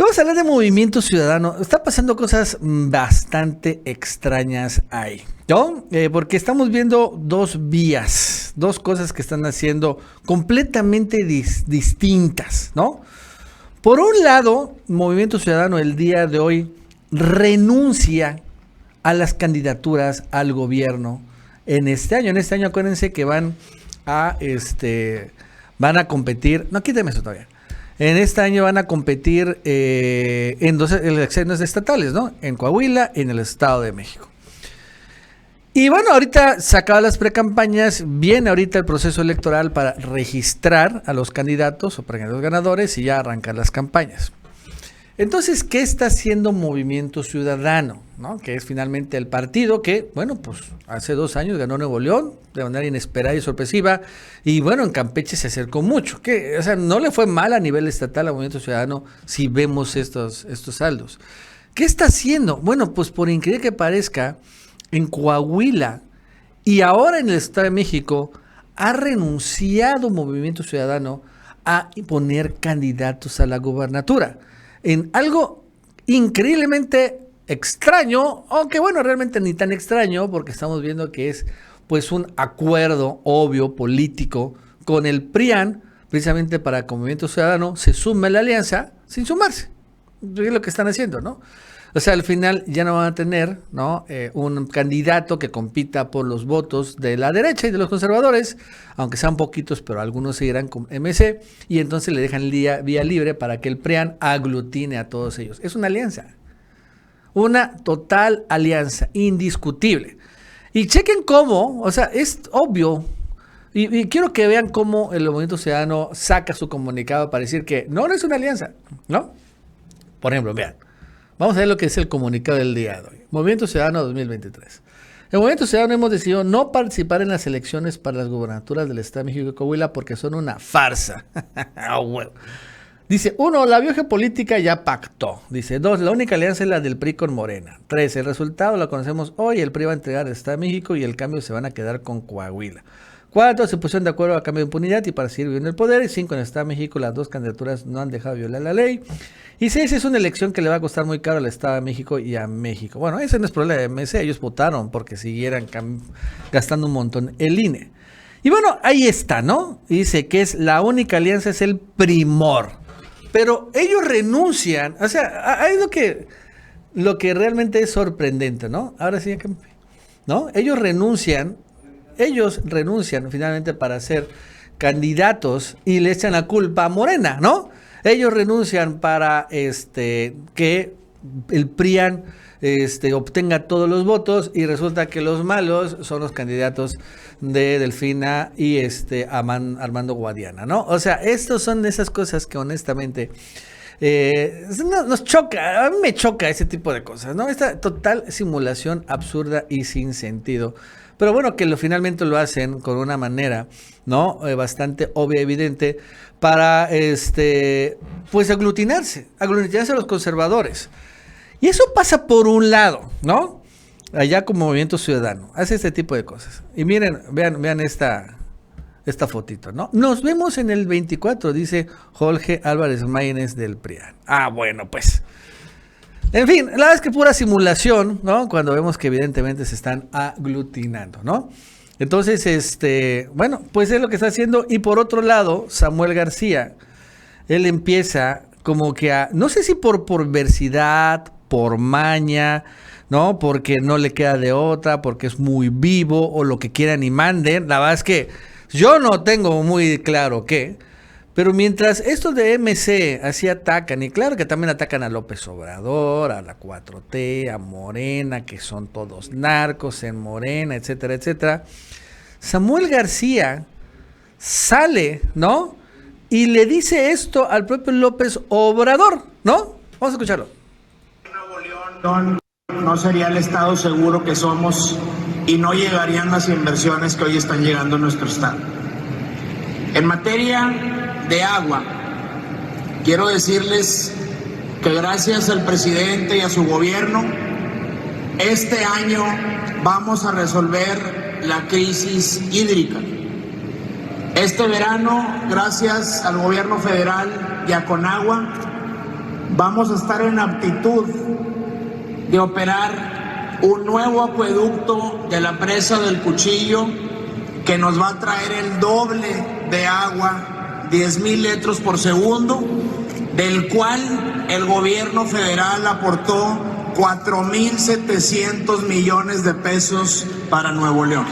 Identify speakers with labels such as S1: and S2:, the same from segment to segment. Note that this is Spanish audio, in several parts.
S1: Y vamos a hablar de Movimiento Ciudadano. Está pasando cosas bastante extrañas ahí, ¿no? Porque estamos viendo dos vías, dos cosas que están haciendo completamente distintas, ¿no? Por un lado, Movimiento Ciudadano el día de hoy renuncia a las candidaturas al gobierno en este año. En este año acuérdense que van a competir, no, quíteme eso todavía. En este año van a competir en dos elecciones estatales, ¿no? En Coahuila y en el Estado de México. Y bueno, ahorita se acaban las precampañas, viene ahorita el proceso electoral para registrar a los candidatos o para los ganadores y ya arrancar las campañas. Entonces, ¿qué está haciendo Movimiento Ciudadano? ¿No? Que es finalmente el partido que, bueno, pues hace 2 años ganó Nuevo León de manera inesperada y sorpresiva. Y bueno, en Campeche se acercó mucho. Que, o sea, no le fue mal a nivel estatal a Movimiento Ciudadano si vemos estos saldos. ¿Qué está haciendo? Bueno, pues por increíble que parezca, en Coahuila y ahora en el Estado de México ha renunciado Movimiento Ciudadano a poner candidatos a la gubernatura. En algo increíblemente extraño, aunque bueno, realmente ni tan extraño, porque estamos viendo que es pues un acuerdo obvio político con el PRIAN, precisamente para que Movimiento Ciudadano se sume a la alianza sin sumarse. Es lo que están haciendo, ¿no? O sea, al final ya no van a tener, ¿no? Un candidato que compita por los votos de la derecha y de los conservadores, aunque sean poquitos, pero algunos seguirán con MC, y entonces le dejan vía libre para que el PRIAN aglutine a todos ellos. Es una alianza, una total alianza, indiscutible. Y chequen cómo, o sea, es obvio, y quiero que vean cómo el Movimiento Ciudadano saca su comunicado para decir que no es una alianza, ¿no? Por ejemplo, vean. Vamos a ver lo que es el comunicado del día de hoy. Movimiento Ciudadano 2023. En Movimiento Ciudadano hemos decidido no participar en las elecciones para las gubernaturas del Estado de México y Coahuila porque son una farsa. Oh, bueno. Dice, 1, la biogeopolítica ya pactó. Dice, 2, la única alianza es la del PRI con Morena. 3, el resultado lo conocemos hoy, el PRI va a entregar el Estado de México y el cambio se van a quedar con Coahuila. 4, se pusieron de acuerdo a cambio de impunidad y para seguir viviendo el poder. Y 5, en el Estado de México las 2 candidaturas no han dejado violar la ley. Y 6, es una elección que le va a costar muy caro al Estado de México y a México. Bueno, ese no es problema de MC, ellos votaron porque siguieran gastando un montón el INE. Y bueno, ahí está, ¿no? Y dice que es la única alianza, es el primor. Pero ellos renuncian, o sea, hay lo que realmente es sorprendente, ¿no? Ahora sí, ¿no? Ellos renuncian finalmente para ser candidatos y le echan la culpa a Morena, ¿no? Ellos renuncian para que el PRIAN obtenga todos los votos y resulta que los malos son los candidatos de Delfina y Armando Guadiana, ¿no? O sea, estos son esas cosas que honestamente nos choca, a mí me choca ese tipo de cosas, ¿no? Esta total simulación absurda y sin sentido. Pero bueno, que finalmente lo hacen con una manera, ¿no? Bastante obvia, evidente, para pues aglutinarse a los conservadores. Y eso pasa por un lado, ¿no? Allá como Movimiento Ciudadano, hace este tipo de cosas. Y miren, vean esta fotito, ¿no? Nos vemos en el 24, dice Jorge Álvarez Maínez del PRIAN. Ah, bueno, pues. En fin, la verdad es que pura simulación, ¿no? Cuando vemos que evidentemente se están aglutinando, ¿no? Entonces, bueno, pues es lo que está haciendo. Y por otro lado, Samuel García, él empieza como que no sé si por perversidad, por maña, ¿no? Porque no le queda de otra, porque es muy vivo o lo que quieran y manden. La verdad es que yo no tengo muy claro qué. Pero mientras estos de MC así atacan, y claro que también atacan a López Obrador, a la 4T, a Morena, que son todos narcos en Morena, etcétera, etcétera, Samuel García sale, ¿no? Y le dice esto al propio López Obrador, ¿no? Vamos a escucharlo.
S2: Nuevo León no sería el estado seguro que somos y no llegarían las inversiones que hoy están llegando a nuestro estado. En materia de agua, quiero decirles que gracias al presidente y a su gobierno, este año vamos a resolver la crisis hídrica. Este verano, gracias al gobierno federal y a Conagua, vamos a estar en aptitud de operar un nuevo acueducto de la presa del Cuchillo que nos va a traer el doble de agua, 10,000 litros por segundo, del cual el gobierno federal aportó 4,700 millones de pesos para Nuevo León.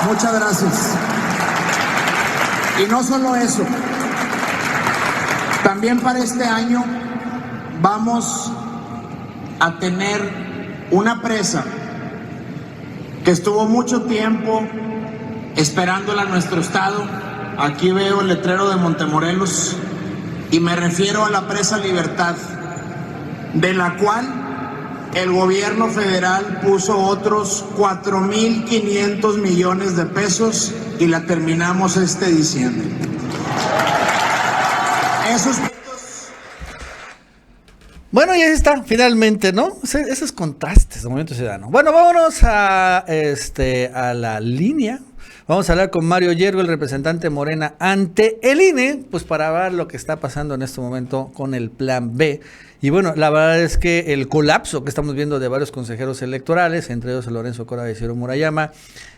S2: Muchas gracias. Y no solo eso, también para este año vamos a tener una presa que estuvo mucho tiempo esperándola en nuestro estado. Aquí veo el letrero de Montemorelos y me refiero a la presa Libertad, de la cual el gobierno federal puso otros 4,500 millones de pesos y la terminamos este diciembre.
S1: Bueno, y ahí está, finalmente, ¿no? Esos contrastes de Movimiento Ciudadano. Bueno, vámonos a la línea. Vamos a hablar con Mario Yergo, el representante de Morena ante el INE, pues para ver lo que está pasando en este momento con el Plan B. Y bueno, la verdad es que el colapso que estamos viendo de varios consejeros electorales, entre ellos Lorenzo Córdoba y Ciro Murayama,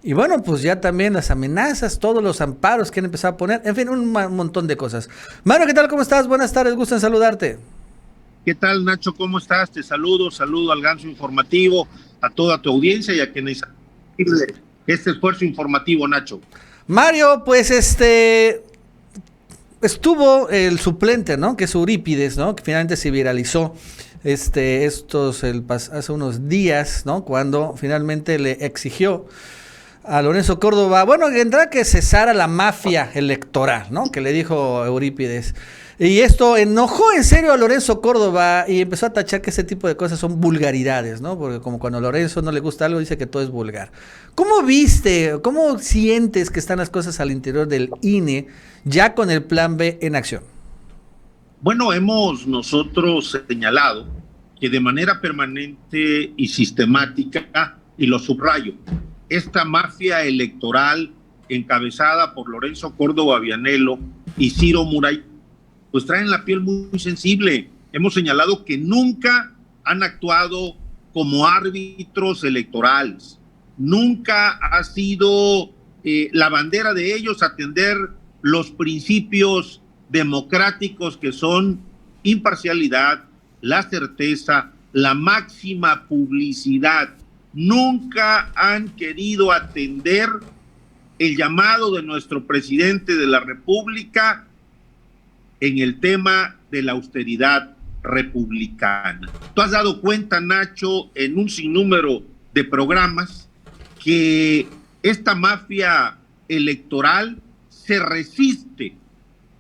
S1: y bueno, pues ya también las amenazas, todos los amparos que han empezado a poner, en fin, un montón de cosas. Mario, ¿qué tal? ¿Cómo estás? Buenas tardes, gusto en saludarte.
S3: ¿Qué tal, Nacho? ¿Cómo estás? Te saludo al Ganso Informativo, a toda tu audiencia y a quienes este esfuerzo informativo, Nacho.
S1: Mario, pues estuvo el suplente, ¿no? Que es Eurípides, ¿no? Que finalmente se viralizó hace unos días, ¿no? Cuando finalmente le exigió a Lorenzo Córdoba, bueno, tendrá que cesar a la mafia electoral, ¿no? Que le dijo Eurípides. Y esto enojó en serio a Lorenzo Córdoba y empezó a tachar que ese tipo de cosas son vulgaridades, ¿no? Porque como cuando a Lorenzo no le gusta algo, dice que todo es vulgar. ¿Cómo viste, cómo sientes que están las cosas al interior del INE ya con el Plan B en acción?
S3: Bueno, hemos nosotros señalado que de manera permanente y sistemática, y lo subrayo, esta mafia electoral encabezada por Lorenzo Córdoba Vianello y Ciro Murayama, pues traen la piel muy sensible. Hemos señalado que nunca han actuado como árbitros electorales. Nunca ha sido la bandera de ellos atender los principios democráticos que son imparcialidad, la certeza, la máxima publicidad. Nunca han querido atender el llamado de nuestro presidente de la República en el tema de la austeridad republicana. Tú has dado cuenta, Nacho, en un sinnúmero de programas que esta mafia electoral se resiste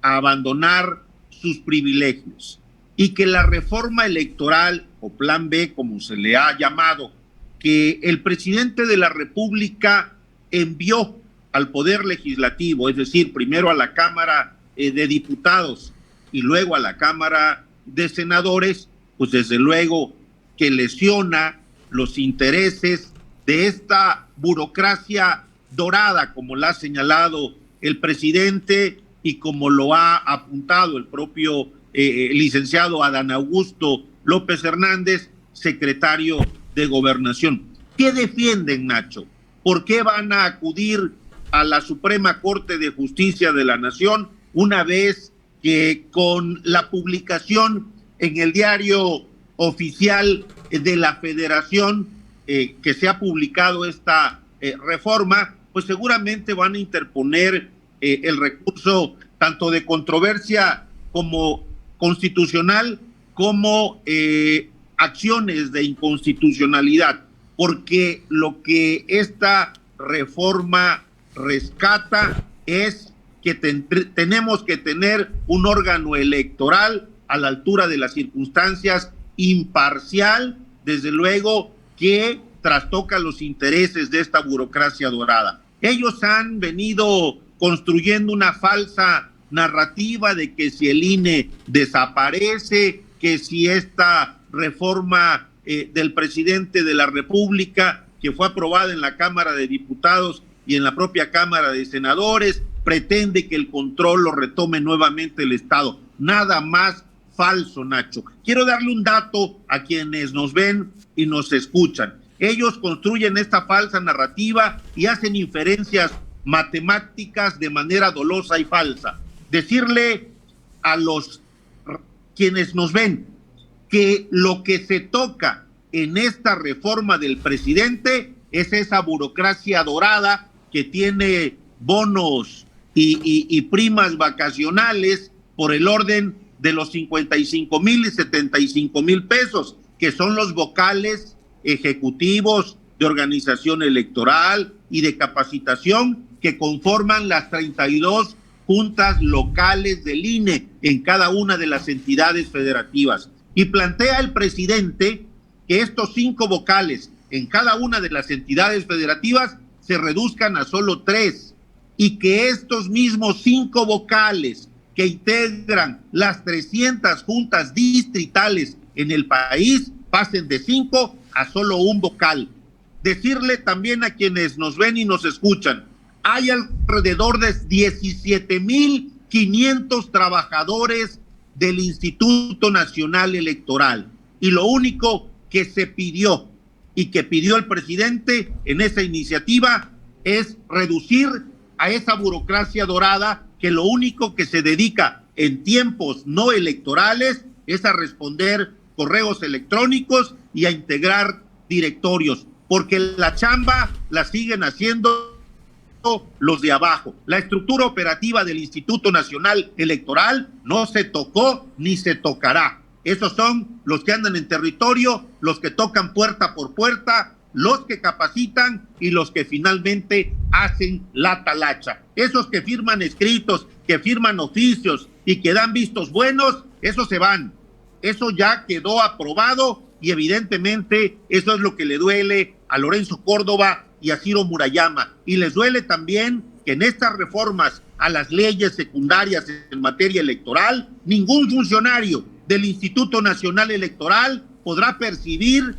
S3: a abandonar sus privilegios y que la reforma electoral o Plan B, como se le ha llamado, que el presidente de la República envió al Poder Legislativo, es decir, primero a la Cámara de Diputados y luego a la Cámara de Senadores, pues desde luego que lesiona los intereses de esta burocracia dorada, como la ha señalado el presidente y como lo ha apuntado el propio licenciado Adán Augusto López Hernández, secretario de Gobernación. ¿Qué defienden, Nacho? ¿Por qué van a acudir a la Suprema Corte de Justicia de la Nación una vez que con la publicación en el diario oficial de la Federación que se ha publicado esta reforma, pues seguramente van a interponer el recurso tanto de controversia como constitucional como acciones de inconstitucionalidad, porque lo que esta reforma rescata es que tenemos que tener un órgano electoral a la altura de las circunstancias, imparcial, desde luego que trastoca los intereses de esta burocracia dorada. Ellos han venido construyendo una falsa narrativa de que si el INE desaparece, que si esta reforma del presidente de la República, que fue aprobada en la Cámara de Diputados y en la propia Cámara de Senadores, pretende que el control lo retome nuevamente el Estado. Nada más falso, Nacho. Quiero darle un dato a quienes nos ven y nos escuchan. Ellos construyen esta falsa narrativa y hacen inferencias matemáticas de manera dolosa y falsa. Decirle a los quienes nos ven que lo que se toca en esta reforma del presidente es esa burocracia dorada que tiene bonos y primas vacacionales por el orden de los 55,000 y 75,000 pesos, que son los vocales ejecutivos de organización electoral y de capacitación que conforman las 32 juntas locales del INE en cada una de las entidades federativas. Y plantea el presidente que estos 5 vocales en cada una de las entidades federativas se reduzcan a solo 3 y que estos mismos 5 vocales que integran las 300 juntas distritales en el país pasen de 5 a solo 1 vocal. Decirle también a quienes nos ven y nos escuchan, hay alrededor de 17,500 trabajadores del Instituto Nacional Electoral y lo único que se pidió y que pidió el presidente en esa iniciativa es reducir a esa burocracia dorada que lo único que se dedica en tiempos no electorales es a responder correos electrónicos y a integrar directorios, porque la chamba la siguen haciendo los de abajo. La estructura operativa del Instituto Nacional Electoral no se tocó ni se tocará. Esos son los que andan en territorio, los que tocan puerta por puerta, los que capacitan y los que finalmente hacen la talacha. Esos que firman escritos, que firman oficios y que dan vistos buenos, esos se van. Eso ya quedó aprobado y evidentemente eso es lo que le duele a Lorenzo Córdoba y a Ciro Murayama. Y les duele también que en estas reformas a las leyes secundarias en materia electoral, ningún funcionario del Instituto Nacional Electoral podrá percibir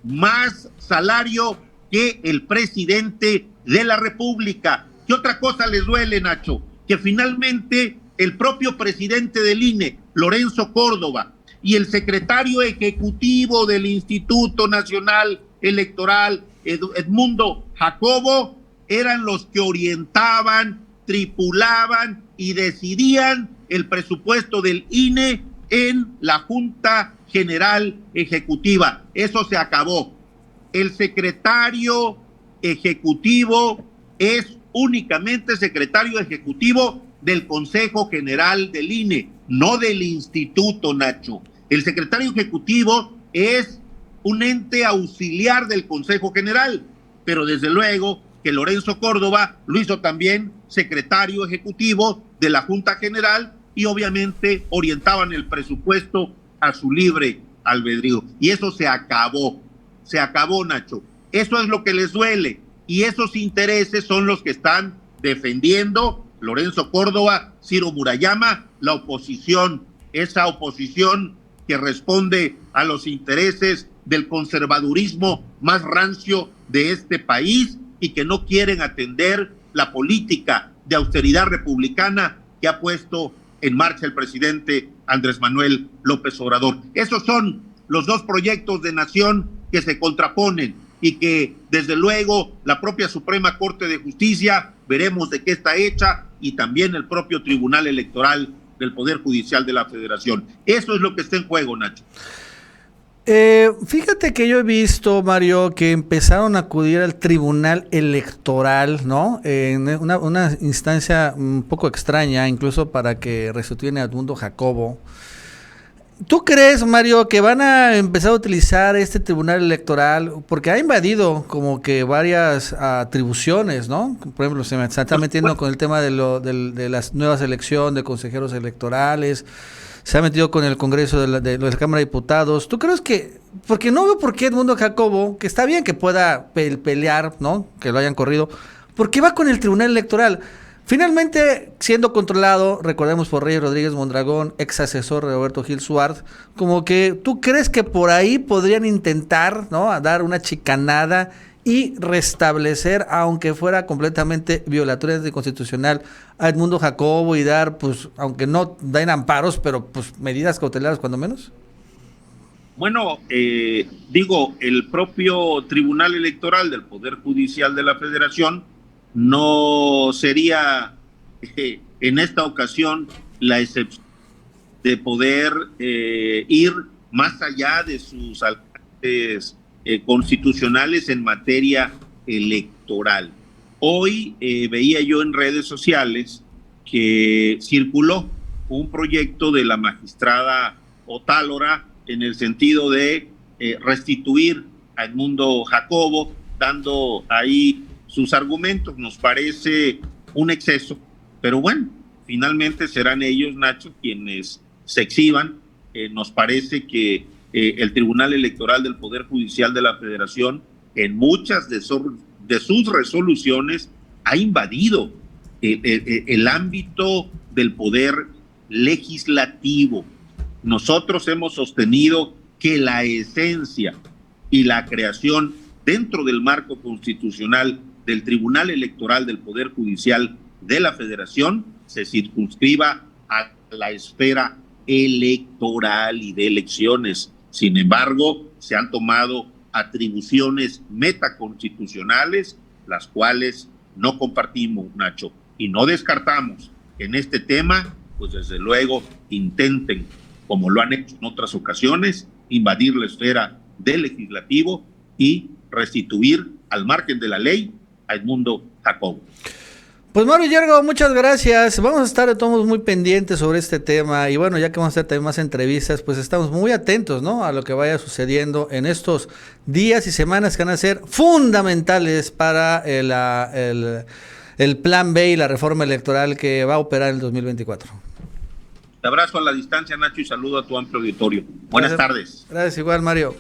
S3: más salario que el presidente de la República. ¿Qué otra cosa les duele, Nacho? Que finalmente el propio presidente del INE, Lorenzo Córdoba, y el secretario ejecutivo del Instituto Nacional Electoral, Edmundo Jacobo, eran los que orientaban, tripulaban y decidían el presupuesto del INE en la Junta General Ejecutiva. Eso se acabó. El secretario ejecutivo es únicamente secretario ejecutivo del Consejo General del INE, no del instituto, Nacho. El secretario ejecutivo es un ente auxiliar del Consejo General, pero desde luego que Lorenzo Córdoba lo hizo también secretario ejecutivo de la Junta General y obviamente orientaban el presupuesto a su libre albedrío. Y eso se acabó, Nacho. Eso es lo que les duele y esos intereses son los que están defendiendo Lorenzo Córdoba, Ciro Murayama, la oposición, esa oposición que responde a los intereses del conservadurismo más rancio de este país y que no quieren atender la política de austeridad republicana que ha puesto en marcha el presidente Andrés Manuel López Obrador. Esos son los dos proyectos de nación que se contraponen y que desde luego la propia Suprema Corte de Justicia veremos de qué está hecha y también el propio Tribunal Electoral del Poder Judicial de la Federación. Eso es lo que está en juego, Nacho.
S1: Fíjate que yo he visto, Mario, que empezaron a acudir al Tribunal Electoral, ¿no? En una instancia un poco extraña, incluso para que restituyan a Edmundo Jacobo. ¿Tú crees, Mario, que van a empezar a utilizar este Tribunal Electoral? Porque ha invadido como que varias atribuciones, ¿no? Por ejemplo, se está metiendo con el tema de la nueva selección de consejeros electorales. Se ha metido con el Congreso de la Cámara de Diputados. ¿Tú crees que...? Porque no veo por qué Edmundo Jacobo, que está bien que pueda pelear, ¿no? Que lo hayan corrido. ¿Por qué va con el Tribunal Electoral? Finalmente, siendo controlado, recordemos por Reyes Rodríguez Mondragón, ex asesor de Roberto Gil Suárez, como que ¿tú crees que por ahí podrían intentar, ¿no?, a dar una chicanada y restablecer, aunque fuera completamente violatoria de constitucional, a Edmundo Jacobo y dar, pues, aunque no den amparos, pero pues medidas cautelares cuando menos?
S3: Bueno, digo, el propio Tribunal Electoral del Poder Judicial de la Federación no sería en esta ocasión la excepción de poder ir más allá de sus alcances constitucionales en materia electoral. Hoy veía yo en redes sociales que circuló un proyecto de la magistrada Otálora en el sentido de restituir a Edmundo Jacobo, dando ahí sus argumentos. Nos parece un exceso, pero bueno, finalmente serán ellos, Nacho, quienes se exhiban. Nos parece que el Tribunal Electoral del Poder Judicial de la Federación, en muchas de sus resoluciones, ha invadido el ámbito del poder legislativo. Nosotros hemos sostenido que la esencia y la creación dentro del marco constitucional del Tribunal Electoral del Poder Judicial de la Federación se circunscriba a la esfera electoral y de elecciones. Sin embargo, se han tomado atribuciones metaconstitucionales, las cuales no compartimos, Nacho, y no descartamos que en este tema, pues desde luego intenten, como lo han hecho en otras ocasiones, invadir la esfera del legislativo y restituir al margen de la ley a Edmundo Jacobo.
S1: Pues Mario Yergo, muchas gracias. Vamos a estar de todos muy pendientes sobre este tema y bueno, ya que vamos a hacer también más entrevistas, pues estamos muy atentos, ¿no?, a lo que vaya sucediendo en estos días y semanas que van a ser fundamentales para el plan B y la reforma electoral que va a operar en el 2024.
S3: Te abrazo a la distancia, Nacho, y saludo a tu amplio auditorio. Buenas tardes.
S1: Gracias, igual, Mario.